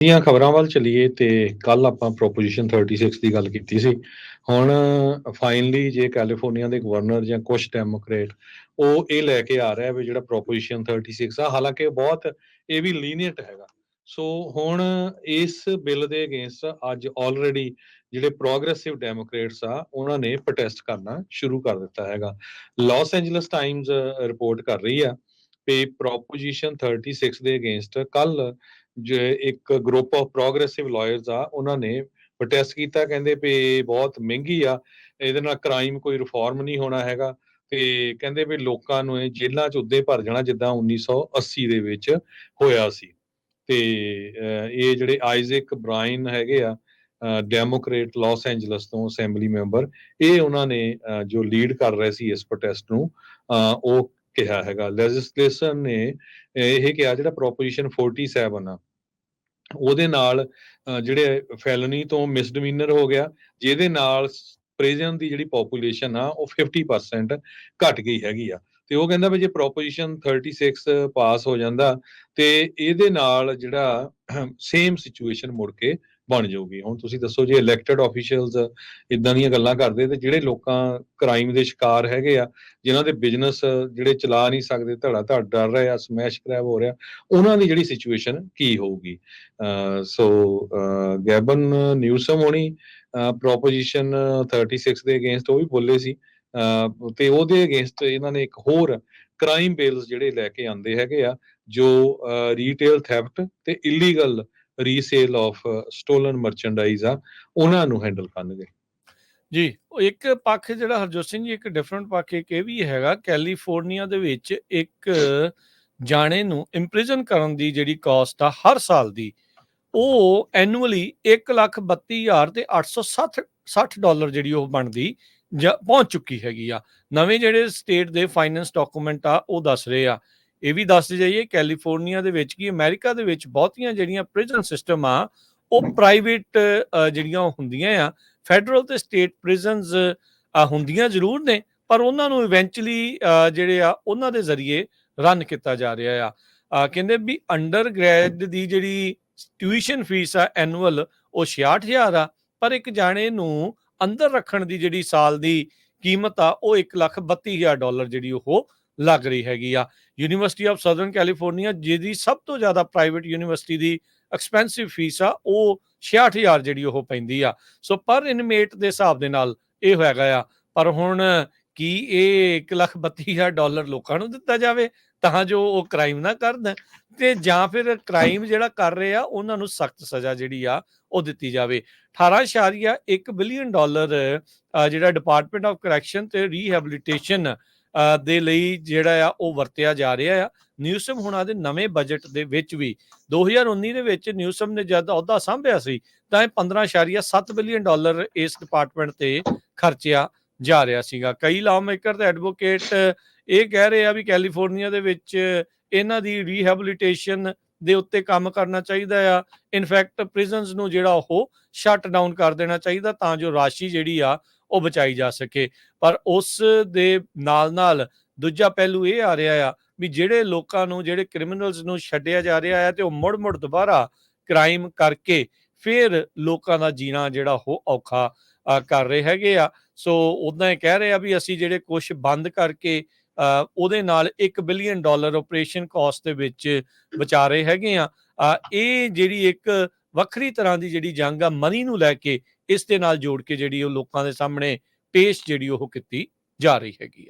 ਦੀਆਂ ਖਬਰਾਂ ਵੱਲ ਚੱਲੀਏ ਤੇ ਕੱਲ ਆਪਾਂ ਪ੍ਰੋਪੋਜੀਸ਼ਨ 36 ਦੀ ਗੱਲ ਕੀਤੀ ਸੀ। ਹੁਣ ਫਾਈਨਲੀ ਜੇ ਕੈਲੀਫੋਰਨੀਆ ਦੇ ਗਵਰਨਰ ਜਾਂ ਕੁਝ ਡੈਮੋਕ੍ਰੇਟ ਉਹ ਇਹ ਲੈ ਕੇ ਆ ਰਿਹਾ ਵੀ ਜਿਹੜਾ ਪ੍ਰੋਪੋਜੀਸ਼ਨ 36 ਆ, ਹਾਲਾਂਕਿ ਬਹੁਤ ਇਹ ਵੀ ਲੀਨੀਅੰਟ ਹੈਗਾ। ਸੋ ਹੁਣ ਇਸ ਬਿੱਲ ਦੇ ਅਗੇਂਸਟ ਅੱਜ ਆਲਰੇਡੀ ਜਿਹੜੇ ਪ੍ਰੋਗਰੈਸਿਵ ਡੈਮੋਕ੍ਰੇਟਸ ਆ ਉਹਨਾਂ ਨੇ ਪ੍ਰੋਟੈਸਟ ਕਰਨਾ ਸ਼ੁਰੂ ਕਰ ਦਿੱਤਾ ਹੈਗਾ। ਲਾਸ ਐਂਜਲਸ ਟਾਈਮਜ਼ ਰਿਪੋਰਟ ਕਰ ਰਹੀ ਆ ਕਿ ਪ੍ਰੋਪੋਜੀਸ਼ਨ 36 ਦੇ ਅਗੇਂਸਟ ਕੱਲ ਜੇ ਇੱਕ ਗਰੁੱਪ ਆਫ ਪ੍ਰੋਗਰੈਸਿਵ ਲਾਇਰਸ ਆ ਉਹਨਾਂ ਨੇ ਪ੍ਰੋਟੈਸਟ ਕੀਤਾ, ਕਹਿੰਦੇ ਵੀ ਇਹ ਬਹੁਤ ਮਹਿੰਗੀ ਆ, ਇਹਦੇ ਨਾਲ ਕ੍ਰਾਈਮ ਕੋਈ ਰਿਫਾਰਮ ਨਹੀਂ ਹੋਣਾ ਹੈਗਾ ਤੇ ਕਹਿੰਦੇ ਵੀ ਲੋਕਾਂ ਨੂੰ ਇਹ ਜੇਲ੍ਹਾਂ 'ਚ ਉੱਦੇ ਭਰ ਜਾਣਾ ਜਿੱਦਾਂ 1980 ਦੇ ਵਿੱਚ ਹੋਇਆ ਸੀ। ਤੇ ਇਹ ਜਿਹੜੇ ਆਈਜ਼ੈਕ ਬ੍ਰਾਇਨ ਹੈਗੇ ਆ ਡੈਮੋਕ੍ਰੇਟ ਲਾਸ ਐਂਜਲਸ ਤੋਂ ਅਸੈਂਬਲੀ ਮੈਂਬਰ, ਇਹ ਉਹਨਾਂ ਨੇ ਜੋ ਲੀਡ ਕਰ ਰਹੇ ਸੀ ਇਸ ਪ੍ਰੋਟੈਸਟ ਨੂੰ, ਉਹ ਕਿਹਾ ਹੈਗਾ ਲੈਜਿਸਲੇਸ਼ਨ ਨੇ ਇਹ ਕਿਹਾ ਜਿਹੜਾ ਪ੍ਰੋਪੋਜੀਸ਼ਨ 47 ਆ ਉਹਦੇ ਨਾਲ ਜਿਹੜੇ ਫੈਲਨੀ ਤੋਂ ਮਿਸਡਮੀਨਰ ਹੋ ਗਿਆ, ਜਿਹਦੇ ਨਾਲ ਪ੍ਰਿਜ਼ਨ ਦੀ ਜਿਹੜੀ ਪੋਪੂਲੇਸ਼ਨ ਆ ਉਹ 50% ਘਟ ਗਈ ਹੈਗੀ ਆ। ਤੇ ਉਹ ਕਹਿੰਦਾ ਵੀ ਜੇ ਪ੍ਰੋਪੋਜੀਸ਼ਨ 36 ਪਾਸ ਹੋ ਜਾਂਦਾ ਤੇ ਇਹਦੇ ਨਾਲ ਜਿਹੜਾ ਸੇਮ ਸਿਚੁਏਸ਼ਨ ਮੁੜ ਕੇ ਬਣ ਜਾਊਗੀ। ਹੁਣ ਤੁਸੀਂ ਦੱਸੋ ਜੇ ਇਲੈਕਟਡ ਆਫੀਸ਼ੀਅਲਸ ਇਦਾਂ ਦੀਆਂ ਗੱਲਾਂ ਕਰਦੇ ਤੇ ਜਿਹੜੇ ਲੋਕਾਂ ਕ੍ਰਾਈਮ ਦੇ ਸ਼ਿਕਾਰ ਹੈਗੇ ਆ, ਜਿਨ੍ਹਾਂ ਦੇ ਬਿਜ਼ਨਸ ਜਿਹੜੇ ਚਲਾ ਨਹੀਂ ਸਕਦੇ, ਧੜਾ ਧੜ ਡਰ ਰਹੇ ਆ, ਸਮੈਸ਼ ਕਰੈਬ ਹੋ ਰਿਹਾ, ਉਹਨਾਂ ਦੀ ਜਿਹੜੀ ਸਿਚੁਏਸ਼ਨ ਕੀ ਹੋਊਗੀ। ਸੋ ਗੈਬਨ ਨਿਊਸਮ ਹੋਣੀ ਪ੍ਰੋਪੋਜੀਸ਼ਨ 36 ਦੇ ਅਗੇਂਸਟ ਉਹ ਵੀ ਬੋਲੇ ਸੀ ਤੇ ਉਹਦੇ ਅਗੇਂਸਟ ਇਹਨਾਂ ਨੇ ਇੱਕ ਹੋਰ ਕ੍ਰਾਈਮ ਬਿਲਸ ਜਿਹੜੇ ਲੈ ਕੇ ਆਂਦੇ ਹੈਗੇ ਆ ਜੋ ਰੀਟੇਲ ਥੈਫਟ ਤੇ ਇਲੀਗਲ ਰੀਸੇਲ ਆਫ ਸਟੋਲਨ ਮਰਚੈਂਡਾਈਜ਼ ਆ ਉਹਨਾਂ ਨੂੰ ਹੈਂਡਲ ਕਰਨਗੇ। ਜੀ, ਉਹ ਇੱਕ ਪੱਖ ਜਿਹੜਾ ਹਰਜੋਤ ਸਿੰਘ ਜੀ, ਇੱਕ ਡਿਫਰੈਂਟ ਪੱਖ ਇੱਕ ਇਹ ਵੀ ਹੈਗਾ, ਕੈਲੀਫੋਰਨੀਆ ਦੇ ਵਿੱਚ ਇੱਕ ਜਾਣੇ ਨੂੰ ਇੰਪ੍ਰਿਜ਼ਨ ਕਰਨ ਦੀ ਜਿਹੜੀ ਕਾਸਟ ਆ ਹਰ ਸਾਲ ਦੀ, ਉਹ ਐਨੂਅਲੀ $1,32,000 ਤੇ $860 ਜਿਹੜੀ ਉਹ ਬਣਦੀ ਜਾਂ ਪਹੁੰਚ ਚੁੱਕੀ ਹੈਗੀ ਆ। ਨਵੇਂ ਜਿਹੜੇ ਸਟੇਟ ਦੇ ਫਾਈਨੈਂਸ ਡਾਕੂਮੈਂਟ ਆ ਉਹ ਦੱਸ ਰਹੇ ਆ। ਇਹ ਵੀ ਦੱਸਦੇ ਜਾਈਏ ਕੈਲੀਫੋਰਨੀਆ ਦੇ ਵਿੱਚ ਕੀ ਅਮਰੀਕਾ ਦੇ ਵਿੱਚ ਬਹੁਤੀਆਂ ਜਿਹੜੀਆਂ ਪ੍ਰਿਜ਼ਨ ਸਿਸਟਮ ਆ ਉਹ ਪ੍ਰਾਈਵੇਟ ਜਿਹੜੀਆਂ ਹੁੰਦੀਆਂ ਆ, ਫੈਡਰਲ ਤੇ ਸਟੇਟ ਪ੍ਰਿਜ਼ਨਸ ਹੁੰਦੀਆਂ ਜ਼ਰੂਰ ਨੇ, ਪਰ ਉਹਨਾਂ ਨੂੰ ਇਵੈਂਚੁਅਲੀ ਜਿਹੜੇ ਆ ਉਹਨਾਂ ਦੇ ਜ਼ਰੀਏ ਰਨ ਕੀਤਾ ਜਾ ਰਿਹਾ ਆ। ਕਹਿੰਦੇ ਵੀ ਅੰਡਰ ਗ੍ਰੈਡ ਦੀ ਜਿਹੜੀ ਟਿਊਸ਼ਨ ਫੀਸ ਆ ਐਨੂਅਲ ਉਹ 66,000 ਆ, ਪਰ ਇੱਕ ਜਾਣੇ ਨੂੰ ਅੰਦਰ ਰੱਖਣ ਦੀ ਜਿਹੜੀ ਸਾਲ ਦੀ ਕੀਮਤ ਆ ਉਹ $1,32,000 ਜਿਹੜੀ ਉਹ ਲੱਗ ਰਹੀ ਹੈਗੀ ਆ। ਯੂਨੀਵਰਸਿਟੀ ਆਫ ਸਦਰਨ ਕੈਲੀਫੋਰਨੀਆ ਜਿਹਦੀ ਸਭ ਤੋਂ ਜ਼ਿਆਦਾ ਪ੍ਰਾਈਵੇਟ ਯੂਨੀਵਰਸਿਟੀ ਦੀ ਐਕਸਪੈਂਸਿਵ ਫੀਸ ਆ ਉਹ 66,000 ਜਿਹੜੀ ਉਹ ਪੈਂਦੀ ਆ। ਸੋ ਪਰ ਇਨਮੇਟ ਦੇ ਹਿਸਾਬ ਦੇ ਨਾਲ ਇਹ ਹੈਗਾ ਆ। ਪਰ ਹੁਣ ਕੀ ਇਹ $1,32,000 ਲੋਕਾਂ ਨੂੰ ਦਿੱਤਾ ਜਾਵੇ ਤਾਂ ਜੋ ਉਹ ਕ੍ਰਾਈਮ ਨਾ ਕਰਨ, ਤੇ ਜਾਂ ਫਿਰ ਕ੍ਰਾਈਮ ਜਿਹੜਾ ਕਰ ਰਹੇ ਆ ਉਹਨਾਂ ਨੂੰ ਸਖਤ ਸਜ਼ਾ ਜਿਹੜੀ ਆ ਉਹ ਦਿੱਤੀ ਜਾਵੇ। $18.1 ਬਿਲੀਅਨ ਜਿਹੜਾ ਡਿਪਾਰਟਮੈਂਟ ਆਫ ਕਰੈਕਸ਼ਨ ਤੇ ਰੀਹੈਬਿਲਿਟੇਸ਼ਨ ਦੇ ਲਈ ਜਿਹੜਾ ਆ ਉਹ ਵਰਤਿਆ ਜਾ ਰਿਹਾ ਆ। ਨਿਊਸਮ ਹੁਣਾਂ ਦੇ ਨਵੇਂ ਬਜਟ ਦੇ ਵਿੱਚ ਵੀ 2019 ਦੇ ਵਿੱਚ ਨਿਊਸਮ ਨੇ ਜਦ ਅਹੁਦਾ ਸਾਂਭਿਆ ਸੀ ਤਾਂ ਇਹ $15.7 ਬਿਲੀਅਨ ਇਸ ਡਿਪਾਰਟਮੈਂਟ ਤੇ ਖਰਚਿਆ ਜਾ ਰਿਹਾ ਸੀਗਾ। ਕਈ ਲਾਅ ਮੇਕਰ ਤੇ ਐਡਵੋਕੇਟ ਇਹ ਕਹਿ ਰਹੇ ਆ ਵੀ ਕੈਲੀਫੋਰਨੀਆ ਦੇ ਵਿੱਚ ਇਹਨਾਂ ਦੀ ਰੀਹੈਬਿਲਿਟੇਸ਼ਨ ਦੇ ਉੱਤੇ ਕੰਮ ਕਰਨਾ ਚਾਹੀਦਾ ਆ। ਇਨਫੈਕਟ ਪ੍ਰਿਜ਼ਨਸ ਨੂੰ ਜਿਹੜਾ ਉਹ ਸ਼ਟ ਡਾਊਨ ਕਰ ਦੇਣਾ ਚਾਹੀਦਾ ਤਾਂ ਜੋ ਰਾਸ਼ੀ ਜਿਹੜੀ ਆ ਉਹ ਬਚਾਈ ਜਾ ਸਕੇ। ਪਰ ਉਸ ਦੇ ਨਾਲ ਨਾਲ ਦੂਜਾ ਪਹਿਲੂ ਇਹ ਆ ਰਿਹਾ ਆ ਵੀ ਜਿਹੜੇ ਲੋਕਾਂ ਨੂੰ, ਜਿਹੜੇ ਕ੍ਰਿਮੀਨਲਸ ਨੂੰ ਛੱਡਿਆ ਜਾ ਰਿਹਾ ਹੈ ਤੇ ਉਹ ਮੁੜ ਦੁਬਾਰਾ ਕ੍ਰਾਈਮ ਕਰਕੇ ਫਿਰ ਲੋਕਾਂ ਦਾ ਜੀਣਾ ਜਿਹੜਾ ਉਹ ਔਖਾ ਕਰ ਰਹੇ ਹੈਗੇ ਆ। ਸੋ ਉੱਦਾਂ ਇਹ ਕਹਿ ਰਹੇ ਆ ਵੀ ਅਸੀਂ ਜਿਹੜੇ ਕੁਛ ਬੰਦ ਕਰਕੇ ਉਹਦੇ ਨਾਲ $1 ਬਿਲੀਅਨ ਆਪਰੇਸ਼ਨ ਕਾਸਟ ਦੇ ਵਿੱਚ ਬਚਾ ਰਹੇ ਹੈਗੇ ਆ। ਇਹ ਜਿਹੜੀ ਇੱਕ ਵੱਖਰੀ ਤਰ੍ਹਾਂ ਦੀ ਜਿਹੜੀ ਜੰਗ ਆ ਮਨੀ ਨੂੰ ਲੈ ਕੇ, ਇਸ ਦੇ ਨਾਲ ਜੋੜ ਕੇ ਜਿਹੜੀ ਉਹ ਲੋਕਾਂ ਦੇ ਸਾਹਮਣੇ ਪੇਸ਼ ਜਿਹੜੀ ਉਹ ਕੀਤੀ ਜਾ ਰਹੀ ਹੈਗੀ ਆ।